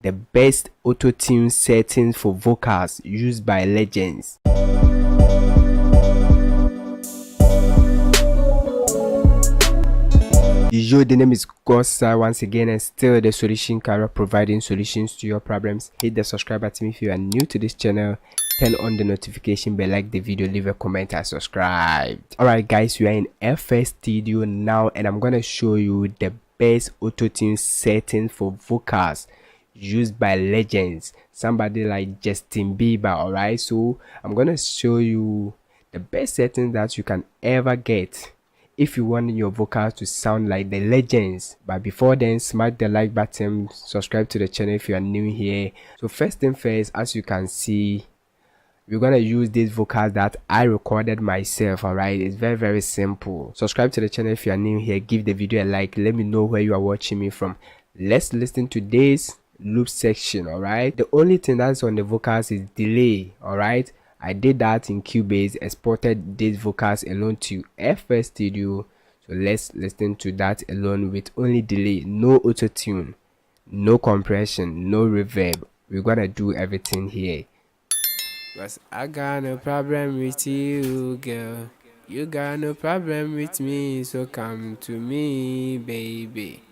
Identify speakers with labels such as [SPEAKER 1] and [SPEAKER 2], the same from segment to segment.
[SPEAKER 1] the best auto-tune settings for vocals used by legends. Yo, the name is Gosa once again, and still the solution career, providing solutions to your problems. Hit the subscribe button if you are new to this channel. Turn on the notification bell, like the video, leave a comment and subscribe. Alright guys, we are in FL Studio now, and I'm gonna show you the best auto-tune setting for vocals used by legends, somebody like Justin Bieber. Alright, so I'm gonna show you the best setting that you can ever get if you want your vocals to sound like the legends. But before then, smash the like button, subscribe to the channel if you are new here. So first thing first, as you can see, we're gonna use these vocals that I recorded myself. Alright, it's very simple. Subscribe to the channel if you are new here, give the video a like, let me know where you are watching me from. Let's listen to this loop section. Alright, the only thing that's on the vocals is delay. Alright, I did that in Cubase, exported these vocals alone to FL Studio. So let's listen to that alone with only delay, no auto-tune, no compression, no reverb. We're gonna do everything here. Cause I got no problem with you, girl. You got no problem with me, so come to me, baby.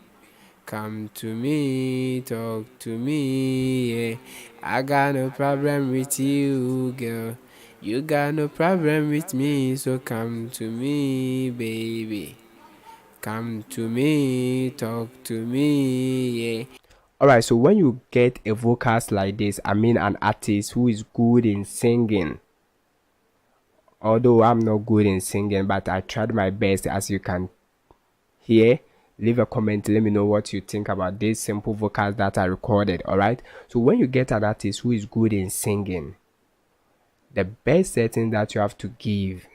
[SPEAKER 1] Come to me, talk to me, yeah. I got no problem with you, girl. You got no problem with me, so come to me, baby. Come to me, talk to me, yeah. Alright, so when you get a vocals like this, I mean an artist who is good in singing, although I'm not good in singing, but I tried my best, as you can hear. Leave a comment, let me know what you think about these simple vocals that I recorded. Alright, so when you get an artist who is good in singing, the best setting that you have to give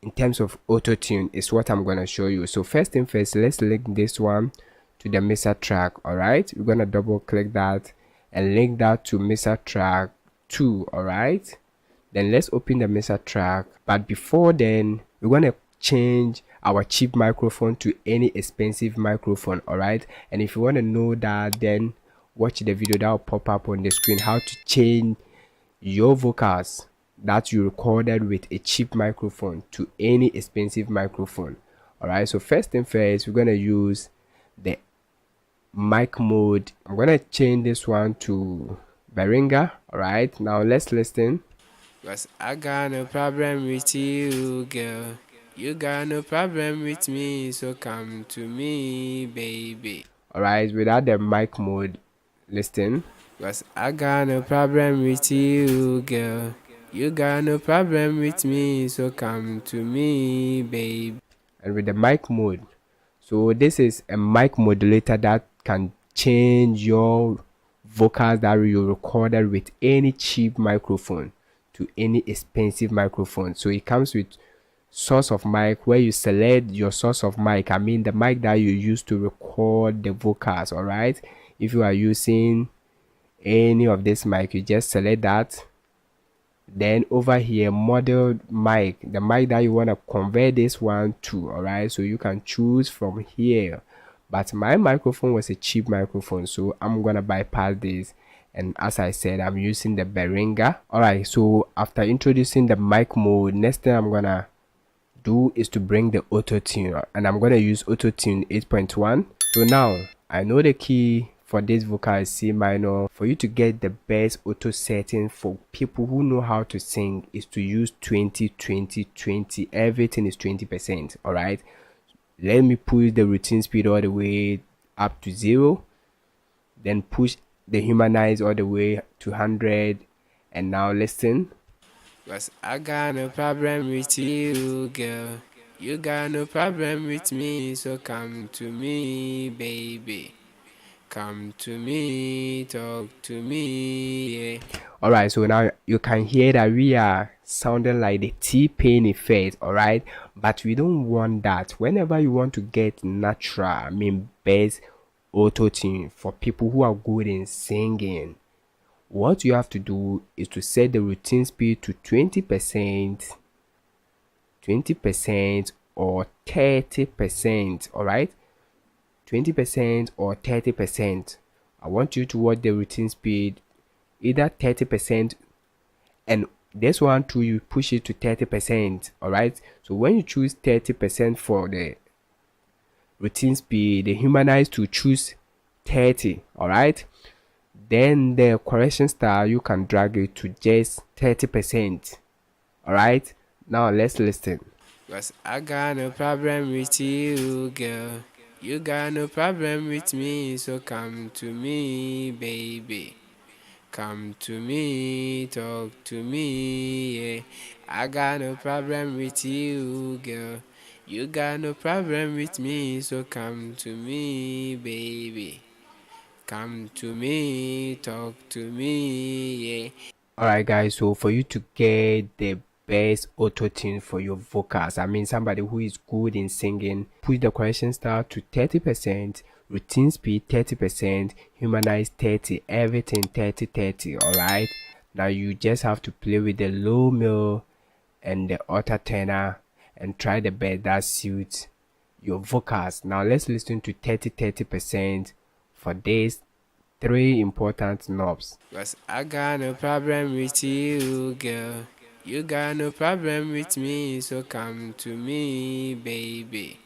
[SPEAKER 1] in terms of auto-tune is what I'm going to show you. So first thing first, let's link this one to the mixer track. Alright, we're going to double click that and link that to mixer track 2. Alright, then let's open the mixer track, but before then we're going to change our cheap microphone to any expensive microphone. Alright, and if you want to know that, then watch the video that will pop up on the screen, how to change your vocals that you recorded with a cheap microphone to any expensive microphone. Alright, so first thing first, we're going to use the mic mode. I'm going to change this one to Behringer. Alright, now let's listen. Cause I got no problem with you, girl. You got no problem with me, so come to me, baby. Alright, without the mic mode, listen. Cause I got no problem with you, girl. You got no problem with me, so come to me, baby. And with the mic mode, so this is a mic modulator that can change your vocals that you recorded with any cheap microphone to any expensive microphone. So it comes with source of mic, where you select your source of mic, I mean the mic that you use to record the vocals. Alright, if you are using any of this mic, you just select that. Then over here, model mic, the mic that you want to convert this one to. Alright, so you can choose from here, but my microphone was a cheap microphone, so I'm gonna bypass this, and as I said, I'm using the Behringer. Alright, so after introducing the mic mode, next thing I'm gonna do is to bring the auto-tune, and I'm gonna use auto-tune 8.1. so now I know the key for this vocal is C minor. For you to get the best auto setting for people who know how to sing is to use 20. Everything is 20%. Alright, let me push the routine speed all the way up to 0, then push the humanize all the way to 100, and now listen. Cause I got no problem with you, girl. You got no problem with me, so come to me, baby. Come to me, talk to me, yeah. Alright, so now you can hear that we are sounding like the T-Pain effect. Alright, but we don't want that. Whenever you want to get natural, I mean best auto-tune for people who are good in singing, what you have to do is to set the routine speed to 20% or 30%. Alright, 20% or 30%. I want you to watch the routine speed, either 30%, and this one too, you push it to 30%. All right, so when you choose 30% for the routine speed, the humanize to choose 30. All right, then the correction style, you can drag it to just 30%. All right, now let's listen. Cause I got no problem with you, girl. You got no problem with me, so come to me, baby. Come to me, talk to me, yeah. I got no problem with you, girl. You got no problem with me, so come to me, baby. Come to me, talk to me, yeah. Alright guys, so for you to get the best auto tune for your vocals, I mean somebody who is good in singing, push the correction style to 30%, routine speed 30%, humanize 30, everything 30-30. Alright, now you just have to play with the low mill and the auto tenor and try the best that suits your vocals. Now let's listen to 30% for this three important knobs. Cause I got no problem with you, girl. You got no problem with me, so come to me, baby.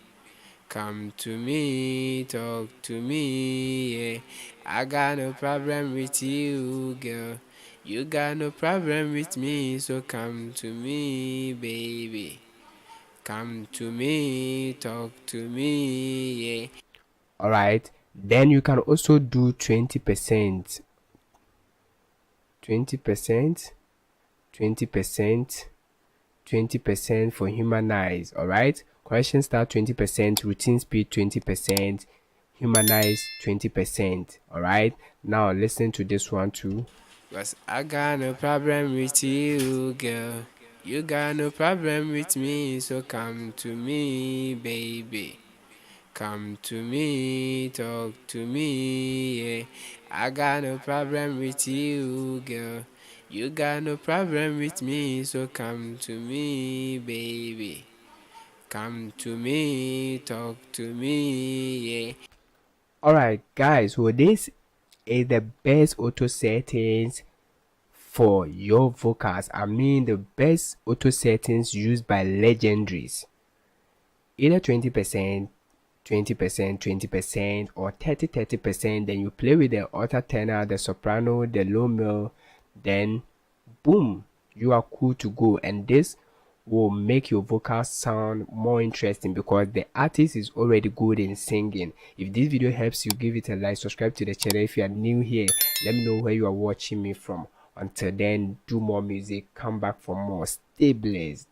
[SPEAKER 1] Come to me, talk to me, yeah. I got no problem with you, girl. You got no problem with me, so come to me, baby. Come to me, talk to me, yeah. Alright, then you can also do 20%, 20%, 20%, 20% for humanize. Alright, correction start 20%, routine speed 20%, humanize 20%. Alright, now listen to this one too. Cause I got no problem with you, girl. You got no problem with me, so come to me, baby. Come to me, talk to me, yeah. I got no problem with you, girl. You got no problem with me, so come to me, baby. Come to me, talk to me, yeah. Alright, guys, so this is the best auto settings for your vocals. I mean, the best auto settings used by legendaries. Either 20%, 20%, 20%, or 30%. Then you play with the alto tenor, the soprano, the low mill, then boom, you are cool to go. And this will make your vocals sound more interesting because the artist is already good in singing. If this video helps you, give it a like, subscribe to the channel. If you are new here, let me know where you are watching me from. Until then, do more music, come back for more. Stay blessed.